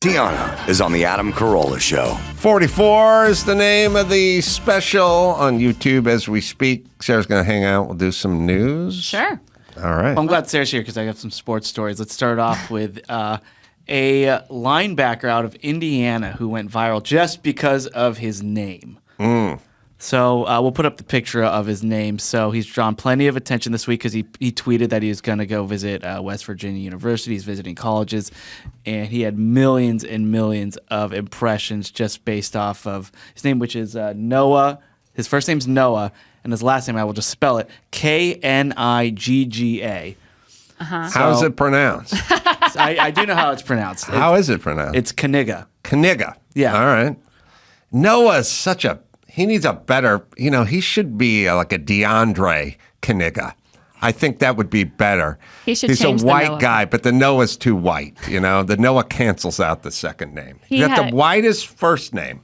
Tiana is on the Adam Carolla Show. 44 is the name of the special on YouTube as we speak. Sarah's going to hang out. We'll do some news. Sure. All right. Well, I'm glad Sarah's here because I got some sports stories. Let's start off with a linebacker out of Indiana who went viral just because of his name. So we'll put up the picture of his name. So he's drawn plenty of attention this week because he tweeted that he was going to go visit West Virginia University. He's visiting colleges, and he had millions and millions of impressions just based off of his name, which is Noah. His first name's Noah, and his last name, I will just spell it, Knigga. How's it pronounced? I do know how it's pronounced. How is it pronounced? It's Knigga. Knigga. Yeah. All right. Noah's such a... He needs a better... he should be like a DeAndre Knigga. I think that would be better. He's a white guy, but the Noah's too white. The Noah cancels out the second name. He's got the whitest first name.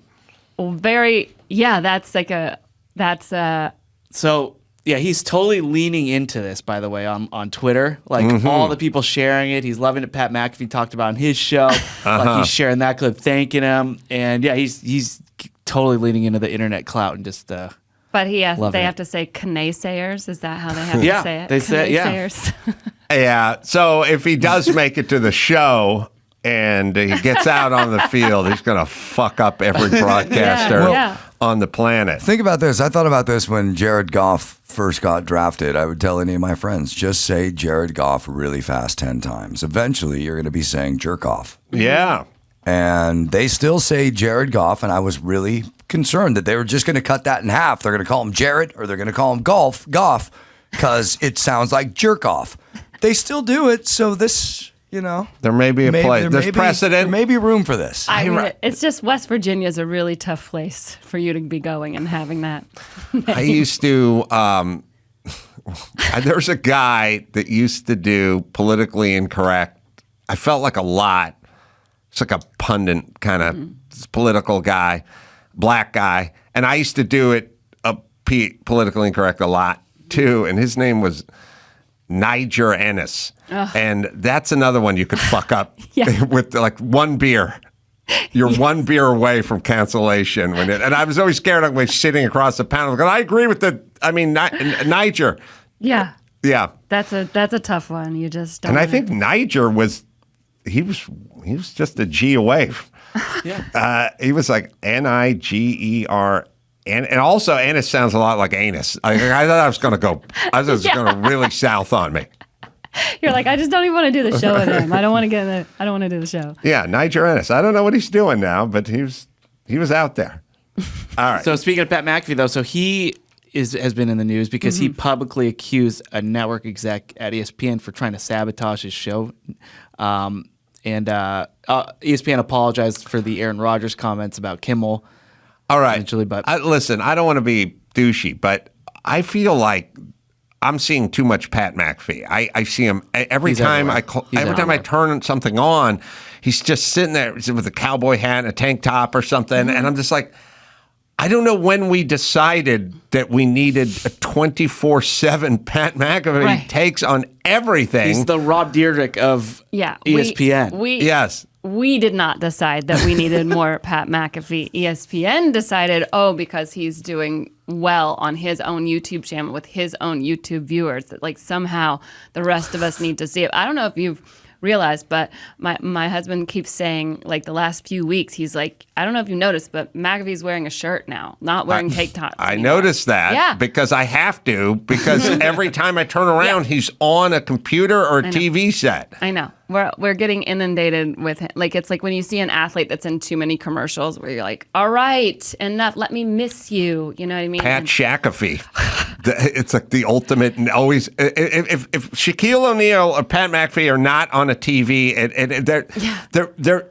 So, yeah, he's totally leaning into this, by the way, on Twitter. Like, all the people sharing it. He's loving it. Pat McAfee talked about on his show. Like, he's sharing that clip, thanking him. And, yeah, he's totally leaning into the internet clout and just But they have to say naysayers. Is that how they have to say it? They say naysayers. Yeah. So if he does make it to the show and he gets out on the field, he's going to fuck up every broadcaster on the planet. Think about this. I thought about this when Jared Goff first got drafted. I would tell any of my friends, just say Jared Goff really fast 10 times. Eventually, you're going to be saying jerk off. Yeah. And they still say Jared Goff, and I was really concerned that they were just going to cut that in half. They're going to call him Jared, or they're going to call him Goff, because it sounds like jerk off. They still do it, so this, there may be a place. There's precedent. There may be room for this. It's just West Virginia is a really tough place for you to be going and having that. I used to. There's a guy that used to do politically incorrect. I felt like a lot. It's like a pundit kind of political guy, black guy. And I used to do it politically incorrect a lot, too. And his name was Niger Ennis. And that's another one you could fuck up with like one beer. You're one beer away from cancellation. And I was always scared of sitting across the panel because I agree with Niger. Yeah. Yeah. That's a tough one. You just don't. And I think Niger was... He was just a G away. Yeah. He was like Niger, and also Ennis sounds a lot like anus. I thought I was going to really south on me. You're like, I just don't even want to do the show with him. I don't want to do the show. Yeah, Niger Ennis. I don't know what he's doing now, but he was out there. All right. So speaking of Pat McAfee, though, so he has been in the news because he publicly accused a network exec at ESPN for trying to sabotage his show. And ESPN apologized for the Aaron Rodgers comments about Kimmel. All right. Eventually, but listen, I don't want to be douchey, but I feel like I'm seeing too much Pat McAfee. I see him every time I turn something on. He's just sitting there with a cowboy hat and a tank top or something, and I'm just like, I don't know when we decided that we needed a 24/7 Pat McAfee takes on everything. He's the Rob Dyrdek of ESPN. Yes. We did not decide that we needed more Pat McAfee. ESPN decided, because he's doing well on his own YouTube channel with his own YouTube viewers, that somehow the rest of us need to see it. I don't know if you've realized, but my husband keeps saying, the last few weeks, he's like, I don't know if you noticed, but McAfee's wearing a shirt now, not wearing tank tops I anymore. noticed that because I have to, because every time I turn around, he's on a computer or a TV set. I know. We're getting inundated with him. It's like when you see an athlete that's in too many commercials where you're like, all right, enough, let me miss you. You know what I mean? Pat McAfee. It's like the ultimate, and always, if Shaquille O'Neal or Pat McAfee are not on a TV, they're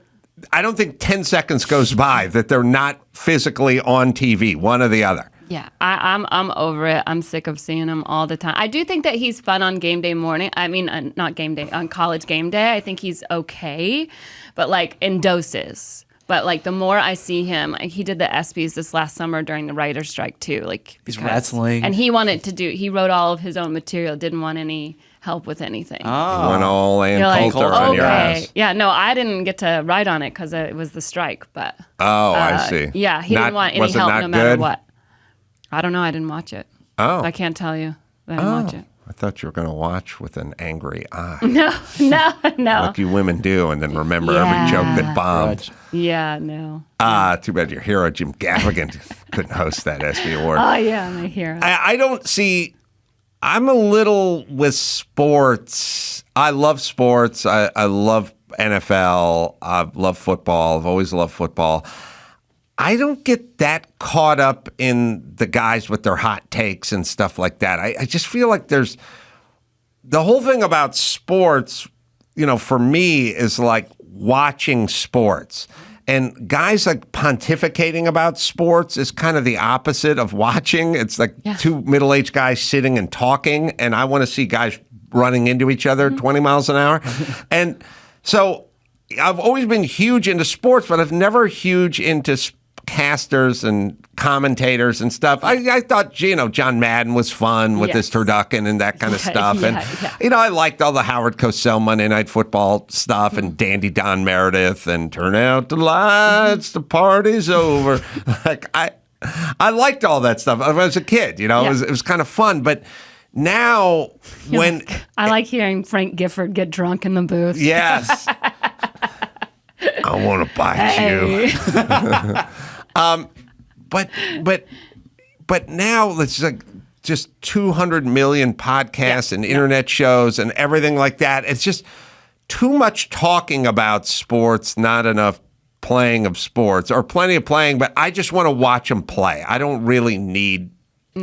I don't think 10 seconds goes by that they're not physically on TV, one or the other. Yeah, I'm over it. I'm sick of seeing him all the time. I do think that he's fun on game day morning. I mean, not game day, on college game day. I think he's okay, but in doses. But the more I see him, he did the ESPYs this last summer during the writer's strike too. He's wrestling, and he wanted to do. He wrote all of his own material. Didn't want any help with anything. Oh. Went all Ann You're like, Coulter on your ass. Yeah, no, I didn't get to write on it because it was the strike. But I see. yeah, he didn't want any was it help not no matter good? what. I don't know. I didn't watch it. Oh. I can't tell you. I didn't watch it. I thought you were going to watch with an angry eye. No. Like you women do, and then remember every joke that bombed. Grudge. Yeah, no. Too bad your hero, Jim Gaffigan, couldn't host that ESPY award. Oh, yeah, my hero. I don't see. I'm a little with sports. I love sports. I love NFL. I love football. I've always loved football. I don't get that caught up in the guys with their hot takes and stuff like that. I just feel like there's the whole thing about sports, for me is like watching sports. And guys like pontificating about sports is kind of the opposite of watching. It's like two middle-aged guys sitting and talking, and I want to see guys running into each other 20 miles an hour. And so I've always been huge into sports, but I've never huge into casters and commentators and stuff. I thought, John Madden was fun with his turducken and that kind of stuff. And, I liked all the Howard Cosell Monday Night Football stuff and Dandy Don Meredith and turn out the lights, the party's over. Like, I liked all that stuff. I was a kid, it was kind of fun. But now when... I like hearing Frank Gifford get drunk in the booth. Yes. I want to bite you. But now it's like just 200 million podcasts and internet shows and everything like that. It's just too much talking about sports, not enough playing of sports, or plenty of playing, but I just want to watch them play. I don't really need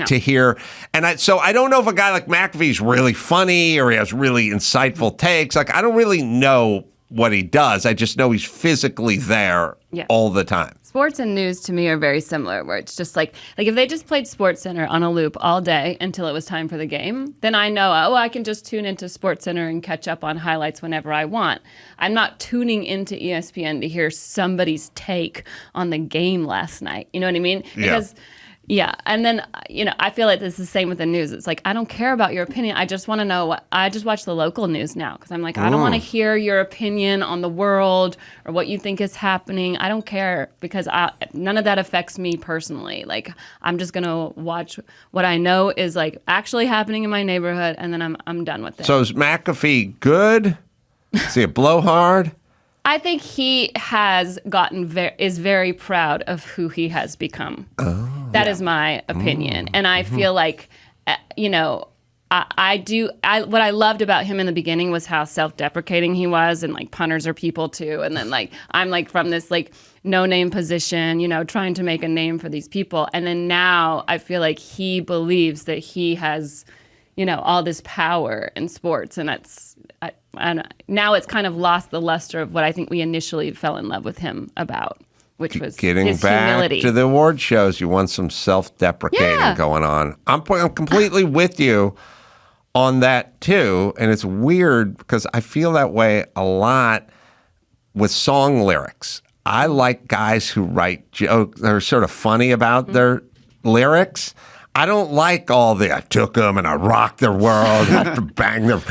to hear. And so I don't know if a guy like McAfee's really funny or he has really insightful takes. Like, I don't really know what he does. I just know he's physically there all the time. Sports and news to me are very similar, where it's just like if they just played SportsCenter on a loop all day until it was time for the game, then I know, I can just tune into SportsCenter and catch up on highlights whenever I want. I'm not tuning into ESPN to hear somebody's take on the game last night. You know what I mean? Because and then, I feel like it's the same with the news. It's like, I don't care about your opinion. I just want to know I just watch the local news now because I'm like, I don't want to hear your opinion on the world or what you think is happening. I don't care because none of that affects me personally. Like, I'm just going to watch what I know is like actually happening in my neighborhood, and then I'm done with it. So is McAfee good? Is he a blowhard? I think he has is very proud of who he has become. That is my opinion. And I feel like, what I loved about him in the beginning was how self-deprecating he was, and like punters are people too. And then like, I'm like from this like no-name position, trying to make a name for these people. And then now I feel like he believes that he has, all this power in sports, and now it's kind of lost the luster of what I think we initially fell in love with him about, which was getting his back humility. to the award shows. You want some self-deprecating going on. I'm completely with you on that too, and it's weird because I feel that way a lot with song lyrics. I like guys who write jokes that are sort of funny about their lyrics. I don't like all I took them and I rocked their world. I have to bang them,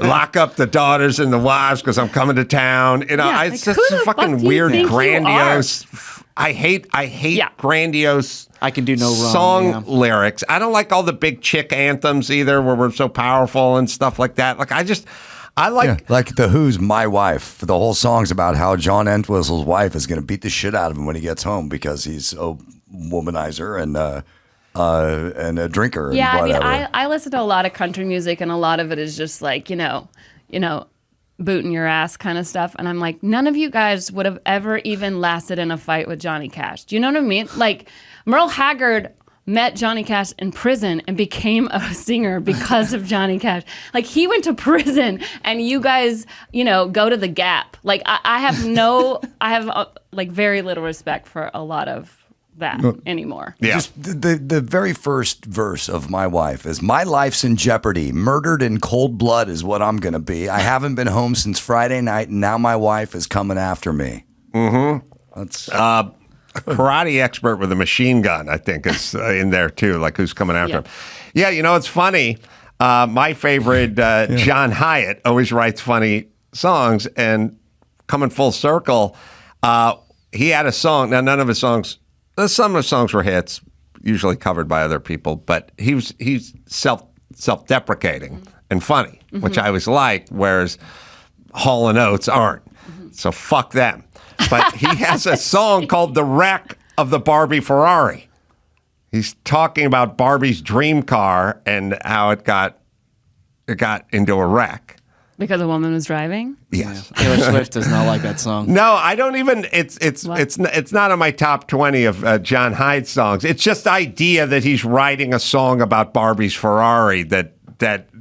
lock up the daughters and the wives because I'm coming to town. It's just fucking weird, grandiose. I hate grandiose. I can do no wrong. Song lyrics. I don't like all the big chick anthems either, where we're so powerful and stuff like that. Like like the Who's "My Wife." The whole song's about how John Entwistle's wife is going to beat the shit out of him when he gets home because he's a womanizer and a drinker. Yeah, and whatever. I listen to a lot of country music, and a lot of it is just like, booting your ass kind of stuff. And I'm like, none of you guys would have ever even lasted in a fight with Johnny Cash. Do you know what I mean? Like, Merle Haggard met Johnny Cash in prison and became a singer because of Johnny Cash. Like, he went to prison, and you guys, go to the Gap. Like, I have very little respect for a lot of that anymore. Yeah. Just the very first verse of "My Wife" is, "My life's in jeopardy. Murdered in cold blood is what I'm going to be. I haven't been home since Friday night, and now my wife is coming after me." Mm-hmm. That's a karate expert with a machine gun, I think, is in there too. Like, who's coming after him? Yeah, it's funny. My favorite, John Hyatt, always writes funny songs. And coming full circle, he had a song. Now, none of his songs, some of his songs were hits, usually covered by other people, but he's self-deprecating and funny, which I always liked, whereas Hall & Oates aren't. So fuck them. But he has a song called The Wreck of the Barbie Ferrari. He's talking about Barbie's dream car and how it got into a wreck. Because a woman was driving? Yes. Taylor Swift does not like that song. No, I don't even. It's not on my top 20 of John Hyde's songs. It's just the idea that he's writing a song about Barbie's Ferrari that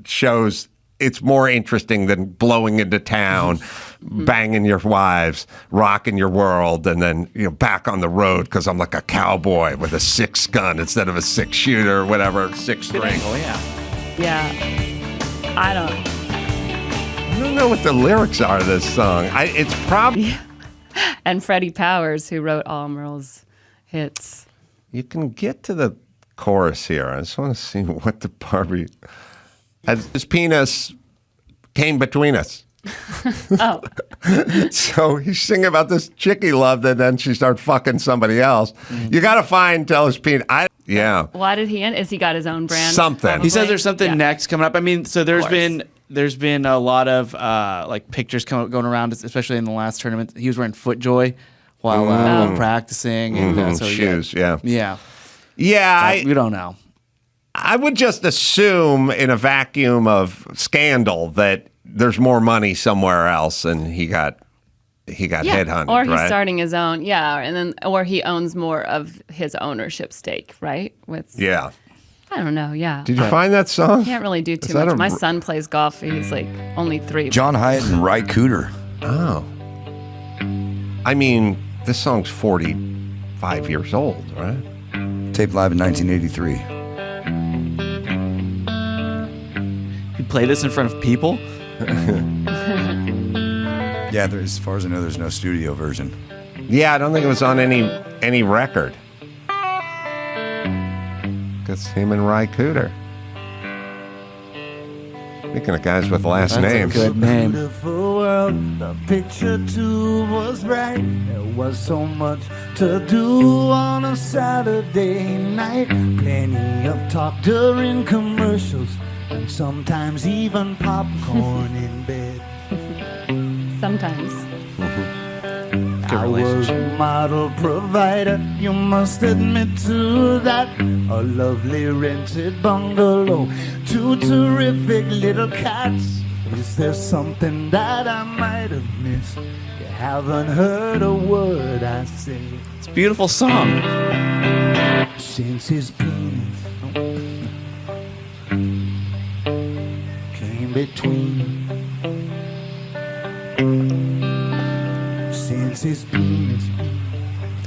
shows it's more interesting than blowing into town, banging your wives, rocking your world, and then back on the road because I'm like a cowboy with a 6 gun instead of a 6-shooter or whatever, 6-string. Oh yeah. Yeah. I don't know what the lyrics are of this song. It's probably. And Freddie Powers, who wrote all Merle's hits. You can get to the chorus here. I just want to see what the Barbie. As his penis came between us. Oh. So he's singing about this chick he loved, and then she started fucking somebody else. You got to find Taylor's penis. Yeah. Why did he end? Is he got his own brand? Something. Probably? He says there's something next coming up. I mean, so there's course. been a lot of like pictures going around, especially in the last tournament. He was wearing FootJoy while practicing, and so shoes. Yeah. Yeah. Yeah. We don't know. I would just assume in a vacuum of scandal that there's more money somewhere else, and he got headhunted, or he's right? starting his own, or he owns more of his ownership stake, right? Yeah. I don't know, yeah. Did you find that song? Can't really do too much. My son plays golf. He's like only 3. John Hyatt and Ry Cooder. Oh. I mean, this song's 45 years old, right? Taped live in 1983. You play this in front of people? Yeah, as far as I know, there's no studio version. Yeah, I don't think it was on any record. It's him and Ry Cooder. Speaking of guys with last names. That's a good name. Beautiful world, the picture tube was bright. There was so much to do on a Saturday night. Plenty of talk during commercials, and sometimes even popcorn in bed. Sometimes. I was a model provider, you must admit to that. A lovely rented bungalow, 2 terrific little cats. Is there something that I might have missed? You haven't heard a word I say. It's a beautiful song. Since his penis came between. Since his penis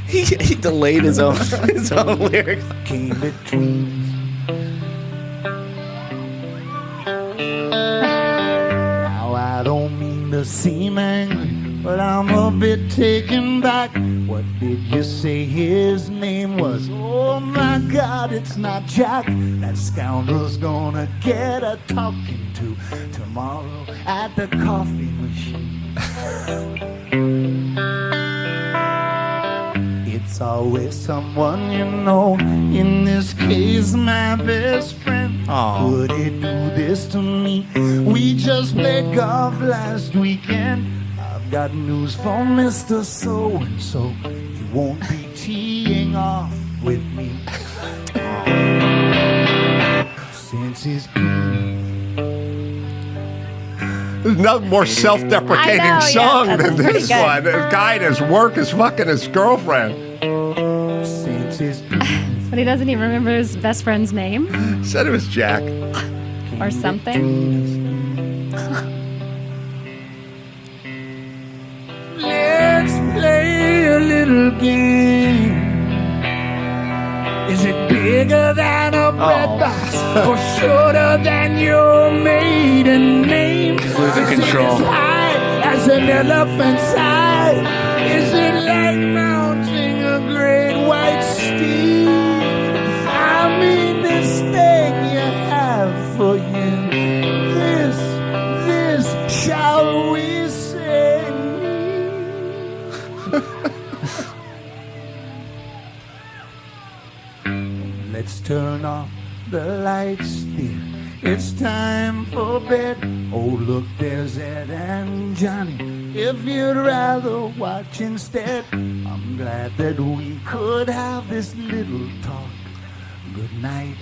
He delayed his own lyrics. came between. Now I don't mean to seem angry, but I'm a bit taken back. What did you say his name was? Oh my God, it's not Jack. That scoundrel's gonna get a talking to tomorrow at the coffee machine. It's always someone you know. In this case, my best friend. Aw. Would he do this to me? We just played golf last weekend. I've got news for Mr. So-and-so. He won't be teeing off with me. Since his There's no more self-deprecating I know, song yeah, than that's pretty this good. one. This guy at his work is fucking his girlfriend. since his But he doesn't even remember his best friend's name Said it was Jack. or something. Let's play a little game. Is it bigger than a bread box or shorter than your maiden name? losing Is it control. as high as an elephant's eye? Is it like mounting a great white steed? I mean this thing you have for you. Let's turn off the lights, dear. It's time for bed. Oh, look, there's Ed and Johnny. If you'd rather watch instead, I'm glad that we could have this little talk. Good night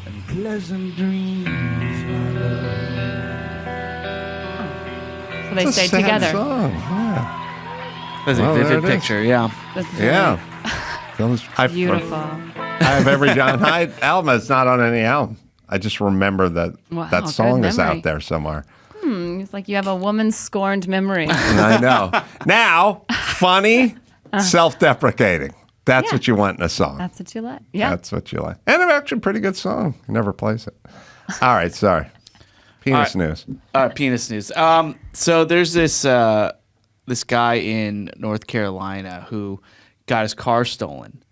and pleasant dreams, my love. So they stayed together. Song. Yeah. That's a vivid picture, yeah. That's really Yeah. beautiful. I have every John Hyde album. It's not on any album. I just remember that Wow, that song good is memory. out there somewhere. It's like you have a woman's scorned memory. I know. Now, funny, self-deprecating. That's Yeah. what you want in a song. That's what you like. Yeah. That's what you like. And it's actually a pretty good song. Never plays it. All right, sorry. Penis news. All right, penis news. So there's this this guy in North Carolina who got his car stolen,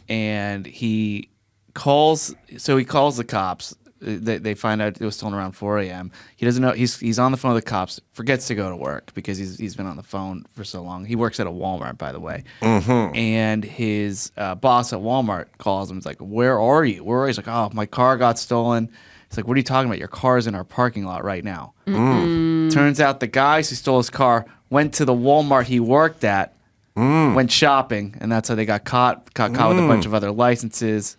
and he calls the cops. They find out it was stolen around 4 a.m. He doesn't know. He's on the phone with the cops. Forgets to go to work because he's been on the phone for so long. He works at a Walmart, by the way. And his boss at Walmart calls him. He's like, "Where are you? Where are you?" He's like, "Oh, my car got stolen." He's like, "What are you talking about? Your car's in our parking lot right now." Turns out the guys who stole his car went to the Walmart he worked at, went shopping, and that's how they got caught with a bunch of other licenses,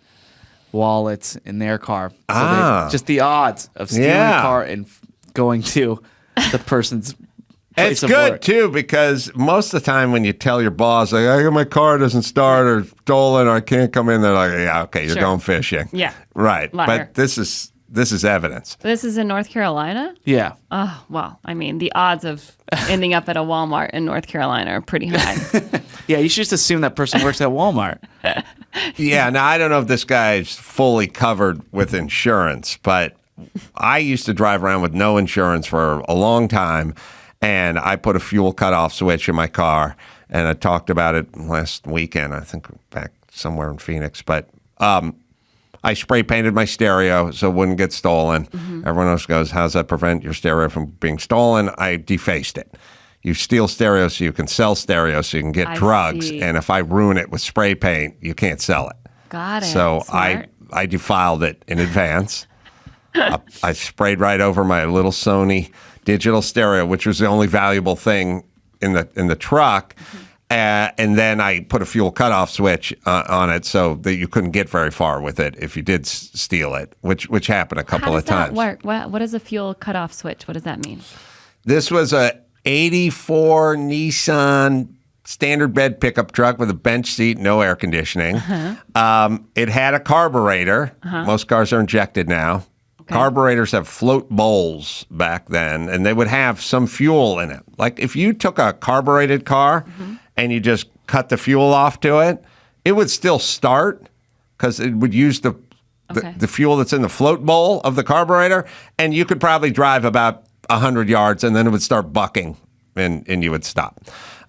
wallets in their car. So just the odds of stealing a car and going to the person's place It's of good work. too because most of the time when you tell your boss like, my car doesn't start or stolen or I can't come in, they're like, yeah, okay, you're Sure. going fishing. Yeah. Right. Liar. But this is evidence. This is in North Carolina? Yeah. Oh, well, I mean, the odds of ending up at a Walmart in North Carolina are pretty high. Yeah, you should just assume that person works at Walmart. Yeah, now I don't know if this guy's fully covered with insurance, but I used to drive around with no insurance for a long time, and I put a fuel cutoff switch in my car, and I talked about it last weekend, I think back somewhere in Phoenix, but I spray painted my stereo so it wouldn't get stolen. Everyone else goes, how's that prevent your stereo from being stolen? I defaced it. You steal stereo so you can sell stereo so you can get I drugs. see. And if I ruin it with spray paint, you can't sell it. Got it. So Smart. I defiled it in advance. I sprayed right over my little Sony digital stereo, which was the only valuable thing in the truck. And then I put a fuel cutoff switch on it so that you couldn't get very far with it if you did steal it, which happened a couple How of does that times. work? What is a fuel cutoff switch? What does that mean? This was a 84 Nissan standard bed pickup truck with a bench seat, no air conditioning. It had a carburetor. Most cars are injected now. Carburetors have float bowls back then, and they would have some fuel in it. Like if you took a carbureted car and you just cut the fuel off to it, it would still start because it would use the fuel that's in the float bowl of the carburetor, and you could probably drive about 100 yards, and then it would start bucking, and you would stop.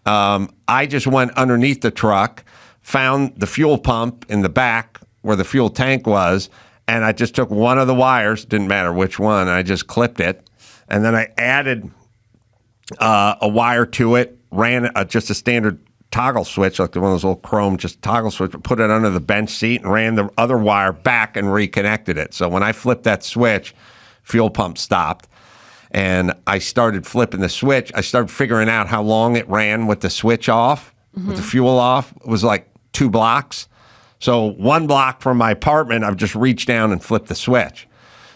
I just went underneath the truck, found the fuel pump in the back where the fuel tank was, and I just took one of the wires, didn't matter which one, I just clipped it, and then I added a wire to it, ran just a standard toggle switch, like one of those old chrome just toggle switch, put it under the bench seat and ran the other wire back and reconnected it. So when I flipped that switch, fuel pump stopped. And I started flipping the switch. I started figuring out how long it ran with the switch off, with the fuel off. It was like 2 blocks. So 1 block from my apartment, I've just reached down and flipped the switch.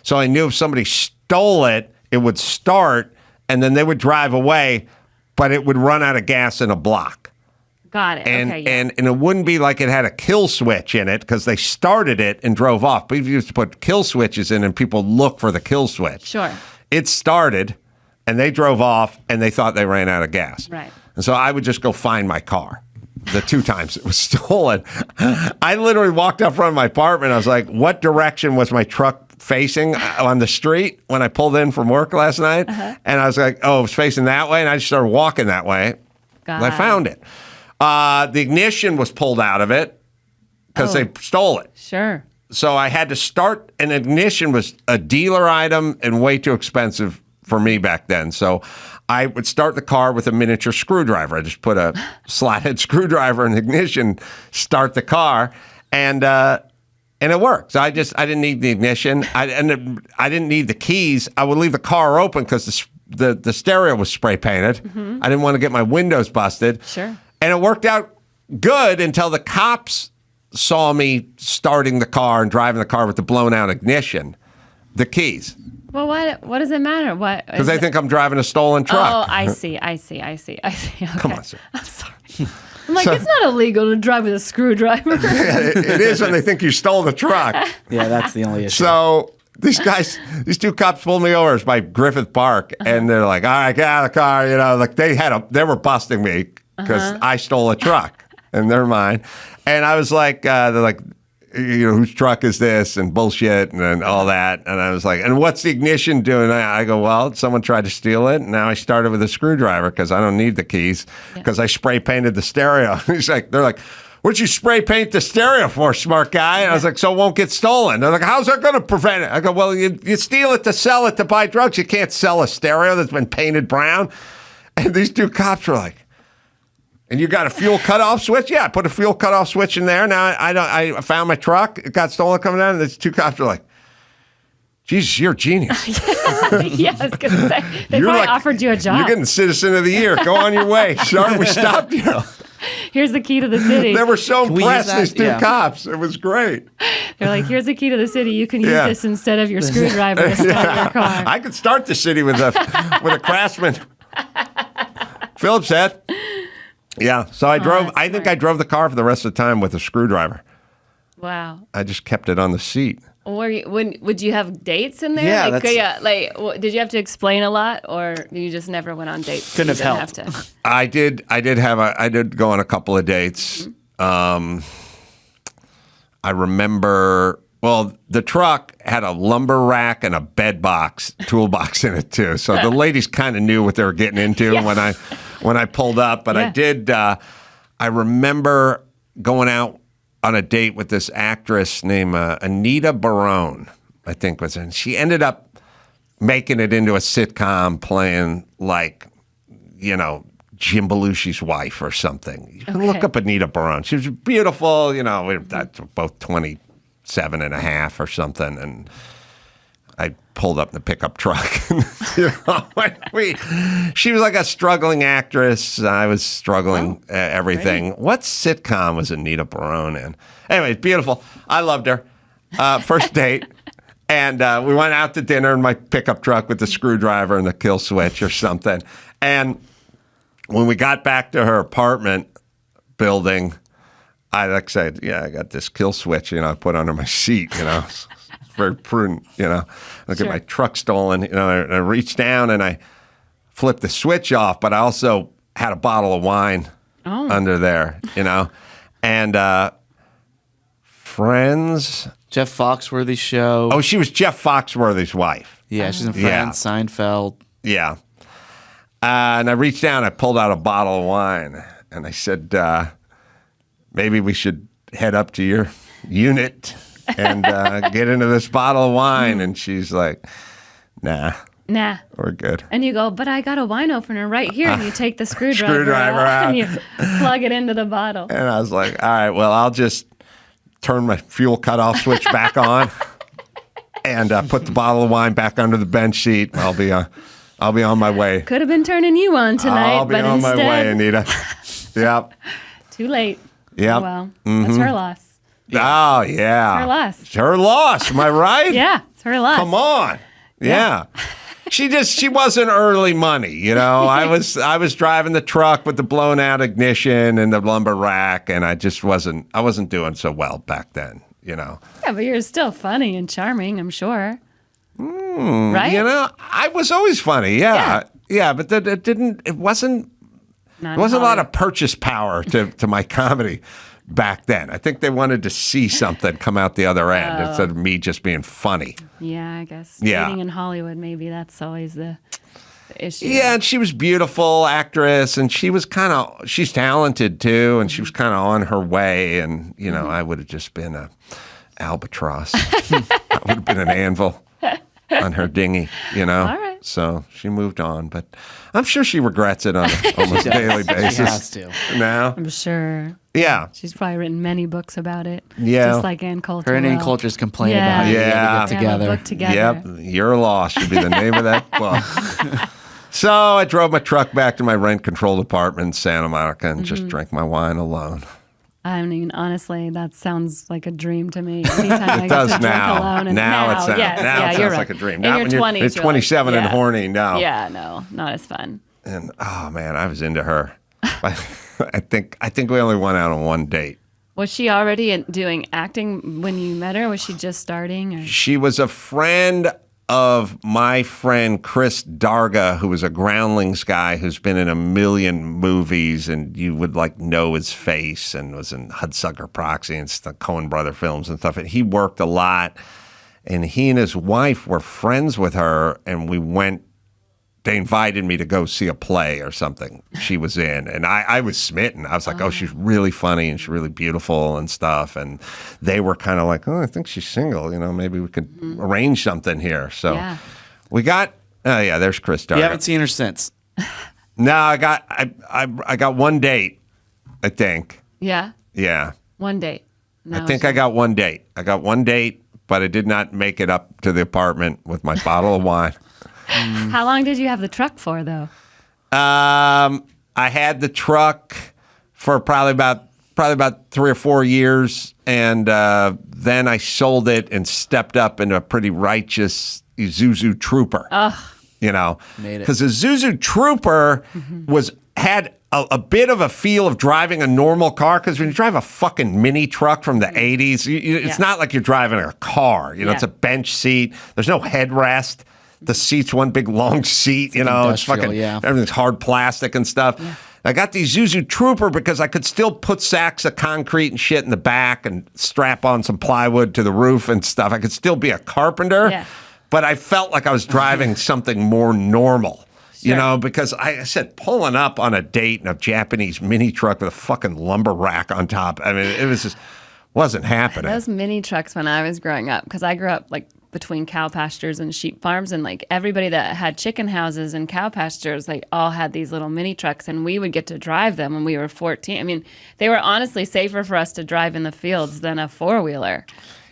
So I knew if somebody stole it, it would start, and then they would drive away, but it would run out of gas in a block. Got it. And, okay, yeah. and it wouldn't be like it had a kill switch in it because they started it and drove off. But we used to put kill switches in and people look for the kill switch. Sure. It started and they drove off and they thought they ran out of gas. Right. And so I would just go find my car. The 2 times it was stolen. I literally walked up front of my apartment. I was like, what direction was my truck facing on the street when I pulled in from work last night? And I was like, oh, it was facing that way. And I just started walking that way. Got And I found it. The ignition was pulled out of it because they stole it. Sure. So I had to start, and ignition was a dealer item and way too expensive for me back then. So I would start the car with a miniature screwdriver. I just put a slot-head screwdriver in the ignition, start the car, and it worked. So I didn't need the ignition. I didn't need the keys. I would leave the car open because the stereo was spray painted. Mm-hmm. I didn't want to get my windows busted. Sure. And it worked out good until the cops saw me starting the car and driving the car with the blown out ignition, the keys. Well, what does it matter? What? Because they think I'm driving a stolen truck. Oh, I see. Okay. Come on, sir. I'm sorry. I'm like, it's not illegal to drive with a screwdriver. It is when they think you stole the truck. Yeah, that's the only issue. So these two cops pulled me over. It's by Griffith Park, and they're like, "All right, get out of the car." You know, like they were busting me because I stole a truck, and they're mine. And I was like, they're like, you know, whose truck is this and bullshit and all that. And I was like, and what's the ignition doing? I go, well, someone tried to steal it. And now I started with a screwdriver because I don't need the keys because I spray painted the stereo. They're like, what'd you spray paint the stereo for, smart guy? And I was like, so it won't get stolen. They're like, how's that going to prevent it? I go, well, you steal it to sell it to buy drugs. You can't sell a stereo that's been painted brown. And these two cops were like, and you got a fuel cutoff switch? Yeah, I put a fuel cutoff switch in there. Now I found my truck. It got stolen coming down. And these two cops are like, Jesus, you're a genius. Yeah, I was going to say. They probably offered you a job. You're getting Citizen of the Year. Go on your way. Sorry we stopped you. Here's the key to the city. They were so impressed, these two cops. It was great. They're like, here's the key to the city. You can use this instead of your screwdriver to start your car. I could start the city with a Craftsman. Phillips head. Yeah, so I drove. I think I drove the car for the rest of the time with a screwdriver. Wow. I just kept it on the seat. Would you have dates in there? Yeah, did you have to explain a lot, or you just never went on dates? Couldn't have helped. I did go on a couple of dates. Mm-hmm. I remember. Well, the truck had a lumber rack and a bed box, toolbox in it too. So the ladies kind of knew what they were getting into when I pulled up. But I did. I remember going out on a date with this actress named Anita Barone, I think was, and she ended up making it into a sitcom, playing like, you know, Jim Belushi's wife or something. You can look up Anita Barone. She was beautiful. You know, we're both 27 and a half or something, and I pulled up in the pickup truck. You know, she was like a struggling actress. I was struggling everything. Great. What sitcom was Anita Barone in? Anyway, beautiful. I loved her. First date. And we went out to dinner in my pickup truck with the screwdriver and the kill switch or something. And when we got back to her apartment building, I said, I got this kill switch, you know, I put under my seat, you know. It's very prudent, you know. I get my truck stolen, you know. I reached down and I flipped the switch off, but I also had a bottle of wine under there, you know. And Friends. Jeff Foxworthy's show. Oh, she was Jeff Foxworthy's wife. Yeah, she's in Friends, Seinfeld. Yeah. And I reached down, I pulled out a bottle of wine, and I said, maybe we should head up to your unit and get into this bottle of wine. And she's like, nah, we're good. And you go, but I got a wine opener right here. And you take the screwdriver out and you plug it into the bottle. And I was like, all right, well, I'll just turn my fuel cutoff switch back on and put the bottle of wine back under the bench seat. I'll be on my way. Could have been turning you on tonight, I'll be but on instead, my way, Anita. Yep. Too late. Yep. Oh, well, that's her loss. Oh, yeah. Her loss. It's her loss. Am I right? Yeah, it's her loss. Come on. Yeah. She wasn't early money, you know. I was driving the truck with the blown out ignition and the lumber rack, and I wasn't doing so well back then, you know. Yeah, but you're still funny and charming, I'm sure. Right? You know, I was always funny. Yeah, but it wasn't a lot of purchase power to my comedy back then. I think they wanted to see something come out the other end instead of me just being funny. Yeah, I guess. Yeah. Being in Hollywood, maybe that's always the issue. Yeah, and she was a beautiful actress, and she's talented too, and she was kind of on her way, and, you know, I would have just been a albatross. I would have been an anvil. on her dinghy, you know. All right. So she moved on, but I'm sure she regrets it on an almost daily basis. She has to. Now, I'm sure. yeah, She's probably written many books about it. Yeah. Just like Ann Coulter. Her and Ann will. Coulter's complain Yeah. about it. Yeah. They They get have a together. book together. yep, Your Loss should be the name of that book. So I drove my truck back to my rent-controlled apartment in Santa Monica and just drank my wine alone. I mean, honestly, that sounds like a dream to me. Anytime I get does to drink now. alone. And Now it sounds- yes, now it yeah, sounds you're right. like a dream. In Not your when you're 20s, you're 27 and like, horny, no. Yeah, no, not as fun. And oh man, I was into her. I think we only went out on one date. Was she already doing acting when you met her? Was she just starting? Or? She was a friend of my friend Chris Darga, who was a Groundlings guy who's been in a million movies, and you would like know his face, and was in Hudsucker Proxy and the Coen Brother films and stuff. And he worked a lot, and he and his wife were friends with her, and we went. They invited me to go see a play or something she was in, and I was smitten. I was like, oh, she's really funny and she's really beautiful and stuff. And they were kind of like, oh, I think she's single. You know, maybe we could arrange something here. So Yeah. we got. Oh yeah, there's Chris Darga. You haven't seen her since. No, I got one date. I think. Yeah, Yeah, one date. No, I think I got one date. I got one date, but I did not make it up to the apartment with my bottle of wine. How long did you have the truck for, though? I had the truck for probably about 3 or 4 years, and then I sold it and stepped up into a pretty righteous Isuzu Trooper. You know, Made it. because the Isuzu Trooper had a bit of a feel of driving a normal car. Because when you drive a fucking mini truck from the '80s, it's not like you're driving a car. You know, it's a bench seat. There's no headrest. The seat's one big long seat, you know, it's industrial, fucking, yeah. everything's hard plastic and stuff. Yeah. I got the Isuzu Trooper because I could still put sacks of concrete and shit in the back and strap on some plywood to the roof and stuff. I could still be a carpenter, but I felt like I was driving something more normal, you know, because I said pulling up on a date in a Japanese mini truck with a fucking lumber rack on top. I mean, it was just wasn't happening. Those mini trucks when I was growing up, because I grew up like between cow pastures and sheep farms, and like everybody that had chicken houses and cow pastures, like all had these little mini trucks, and we would get to drive them when we were 14. I mean, they were honestly safer for us to drive in the fields than a four-wheeler.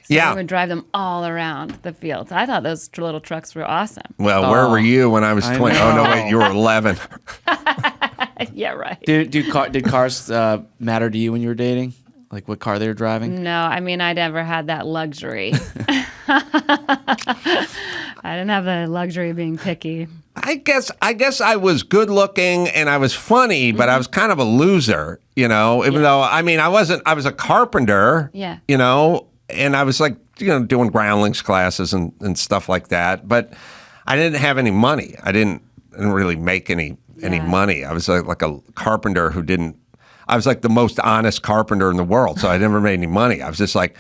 So we would drive them all around the fields. I thought those little trucks were awesome. Well, where were you when I was 20? Oh, no, wait, you were 11. Yeah, right. Did cars matter to you when you were dating? Like what car they were driving? No, I mean, I never had that luxury. I didn't have the luxury of being picky. I guess I was good looking and I was funny, but I was kind of a loser, you know, even though, I mean, I was a carpenter, you know, and I was like, you know, doing Groundlings classes and stuff like that. But I didn't have any money. I didn't really make any money. I was like a carpenter I was like the most honest carpenter in the world. So I never made any money. I was just like,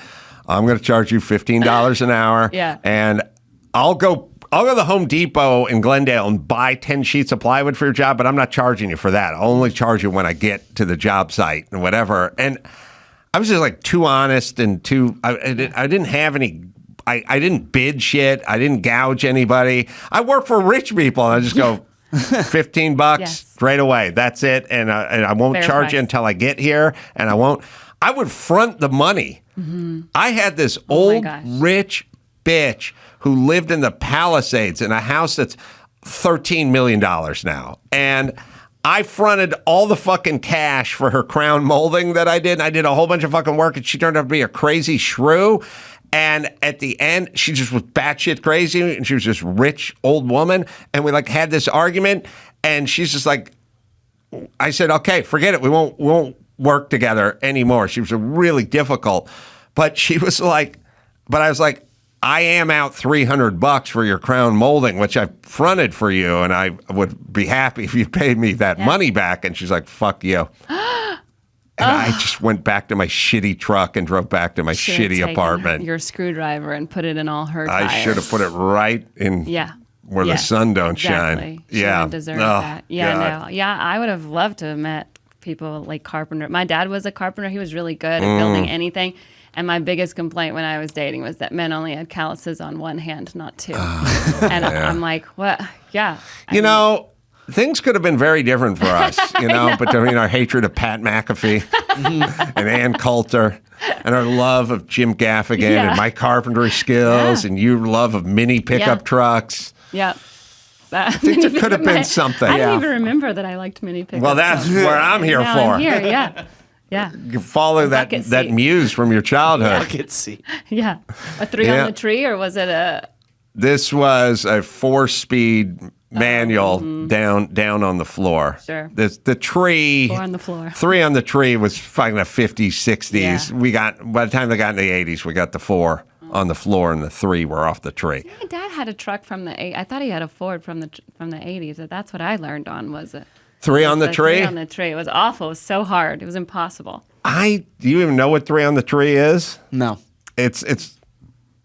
I'm going to charge you $15 an hour. And I'll go to the Home Depot in Glendale and buy 10 sheets of plywood for your job, but I'm not charging you for that. I'll only charge you when I get to the job site and whatever. And I was just like too honest and I didn't have any, I didn't bid shit. I didn't gouge anybody. I work for rich people and I just go, $15 straight away. That's it. And I won't charge you until I get here. And I would front the money. I had this old rich bitch who lived in the Palisades in a house that's $13 million now. And I fronted all the fucking cash for her crown molding that I did. And I did a whole bunch of fucking work, and she turned out to be a crazy shrew. And at the end, she just was batshit crazy, and she was this rich old woman. And we like had this argument, and she's just like, I said, okay, forget it. We won't work together anymore. She was really difficult, but she was like, but I was like, I am out $300 for your crown molding, which I fronted for you, and I would be happy if you paid me that money back. And she's like, fuck you. And I just went back to my shitty truck and drove back to my shitty apartment. Your screwdriver and put it in all her tires. I should have put it right in where the sun don't shine. She didn't deserve that. Yeah, God. no. Yeah, I would have loved to have met people like carpenter. My dad was a carpenter. He was really good at building anything. And my biggest complaint when I was dating was that men only had calluses on one hand, not two. And I'm like, what? Yeah. You know, things could have been very different for us, between our hatred of Pat McAfee and Ann Coulter and our love of Jim Gaffigan and my carpentry skills and your love of mini pickup trucks. Yeah. I think there could have been something. I don't even remember that I liked mini pickup. Well, that's where I'm here now for. I'm here, yeah. Yeah. You follow that muse from your childhood. Bucket seat. Yeah. A 3 on the tree, or was it a... This was a 4-speed manual down on the floor. Sure. The tree. 4 on the floor. 3 on the tree was fucking the 50s, 60s. Yeah. We got, by the time they got in the 80s, we got the 4 on the floor and the 3 were off the tree. My dad had a truck from the 80s. I thought he had a Ford from the 80s. That's what I learned on, was it? 3 on the tree? 3 on the tree. It was awful. It was so hard. It was impossible. Do you even know what 3 on the tree is? No. It's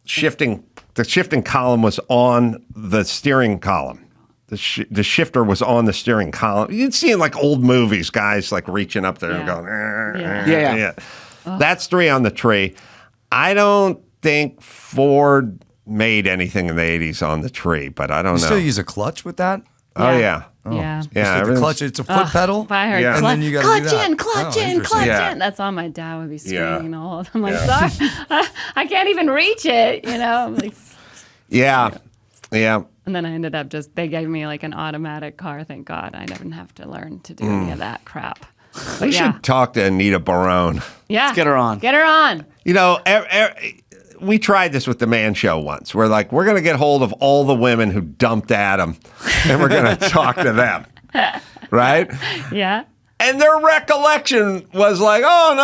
shifting. The shifting column was on the steering column. The shifter was on the steering column. You'd see in like old movies, guys like reaching up there and going, Yeah. That's 3 on the tree. I don't think Ford made anything in the 80s on the tree, but I don't know. Still use a clutch with that? Oh, yeah. Yeah. Yeah, The clutch, it's a foot pedal. If I heard Yeah. And then you gotta clutch do that. in, clutch Oh, in, interesting. clutch Yeah. in. That's all my dad would be Yeah. screaming all. I'm like, sorry, I can't even reach it, I'm like, Yeah. and then I ended up they gave me like an automatic car. Thank God. I didn't have to learn to do any of that crap. But We should talk to Anita Barone. Yeah. Let's get her on. Get her on. We tried this with the Man Show once. We're like, we're going to get hold of all the women who dumped Adam, and we're going to talk to them, right? Yeah. And their recollection was like, oh, no,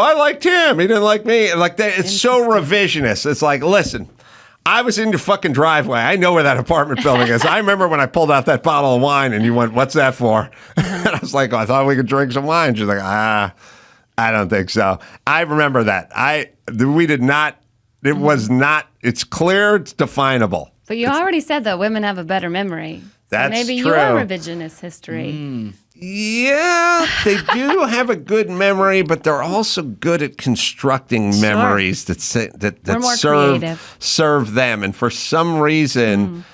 I liked him. He didn't like me. It's so revisionist. It's like, listen, I was in your fucking driveway. I know where that apartment building is. I remember when I pulled out that bottle of wine, and you went, what's that for? And I was like, I thought we could drink some wine. She's like, I don't think so. I remember that. We did not. It was not. It's clear. It's definable. But you already said that women have a better memory. So That's maybe true. your revisionist history. Yeah, they do have a good memory, but they're also good at constructing memories that more creative. serve them. And for some reason,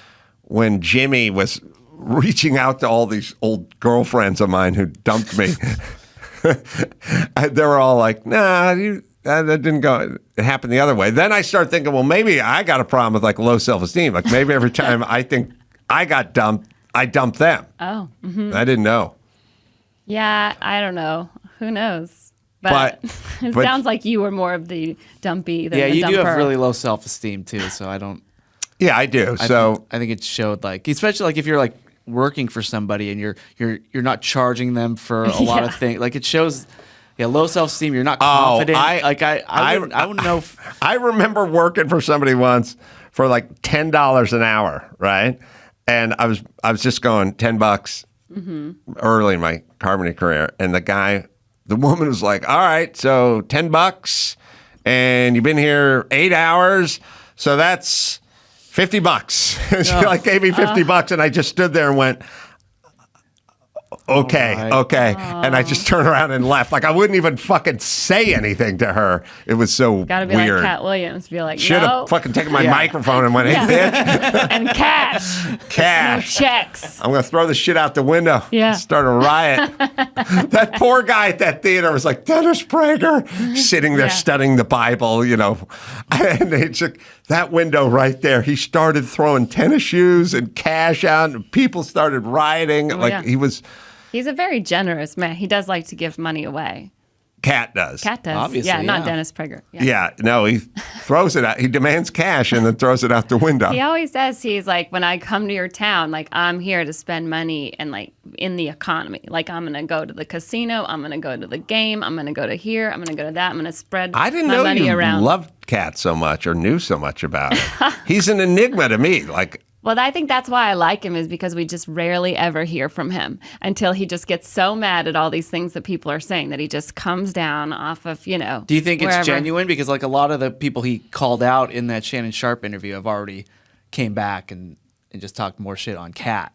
when Jimmy was reaching out to all these old girlfriends of mine who dumped me, they were all like, nah, that didn't go. It happened the other way. Then I started thinking, well, maybe I got a problem with like low self-esteem. Like maybe every time I think I got dumped, I dumped them. Oh. I didn't know. Yeah, I don't know. Who knows? But it sounds like you were more of the dumpy than Yeah, the you dumper. do have really low self-esteem too, so I don't. Yeah, I do. I think it showed like, especially like if you're like working for somebody and you're not charging them for a lot of things. Like it shows, low self-esteem. You're not confident. I wouldn't know. I remember working for somebody once for like $10 an hour, right? And I was just going $10 early in my carpentry career, and the woman was like, "All right, so $10, and you've been here 8 hours, so that's $50." And she gave me $50, and I just stood there and went, okay. And I just turned around and left. Like I wouldn't even fucking say anything to her. It was so Gotta be weird. like Cat Williams. Be like, Should have fucking taken my microphone and went, hey, bitch. and cash. No Cash. checks. I'm going to throw this shit out the window. Yeah. Start a riot. That poor guy at that theater was like, Dennis Prager, sitting there studying the Bible, And that window right there, he started throwing tennis shoes and cash out, and people started rioting. He's a very generous man. He does like to give money away. Cat does. Cat does. Obviously, not yeah. Dennis Prager. Yeah, no, he throws it out. He demands cash and then throws it out the window. He always says he's like, when I come to your town, like I'm here to spend money and like in the economy. Like I'm gonna go to the casino, I'm gonna go to the game, I'm gonna go to here, I'm gonna go to that, I'm gonna spread I didn't my know money you around. loved Cat so much or knew so much about it. He's an enigma to me. Like, Well, I think that's why I like him, is because we just rarely ever hear from him until he just gets so mad at all these things that people are saying that he just comes down off of, Do you think wherever. it's genuine? Because like a lot of the people he called out in that Shannon Sharp interview have already came back and just talked more shit on Cat,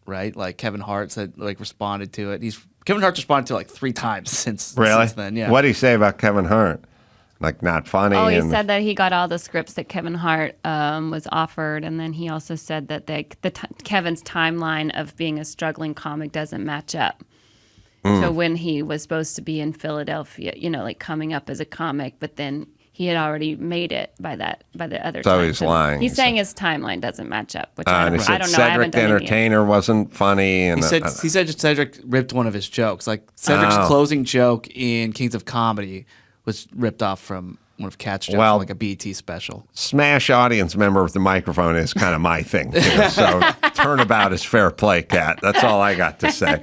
right? Like Kevin Hart said, like responded to it. Kevin Hart's responded to like 3 times since then. Yeah. What did he say about Kevin Hart? Like not funny. Oh, he said that he got all the scripts that Kevin Hart was offered, and then he also said that Kevin's timeline of being a struggling comic doesn't match up. So when he was supposed to be in Philadelphia, like coming up as a comic, but then he had already made it by the other time. So he's lying. He's saying his timeline doesn't match up, which and he said I don't know. I haven't Cedric the done any Entertainer wasn't funny. And He said Cedric ripped one of his jokes. Like Cedric's closing joke in Kings of Comedy was ripped off from one of Kat's jokes, from like a BET special. Smash audience member with the microphone is kind of my thing, too. So turnabout is fair play, Kat. That's all I got to say.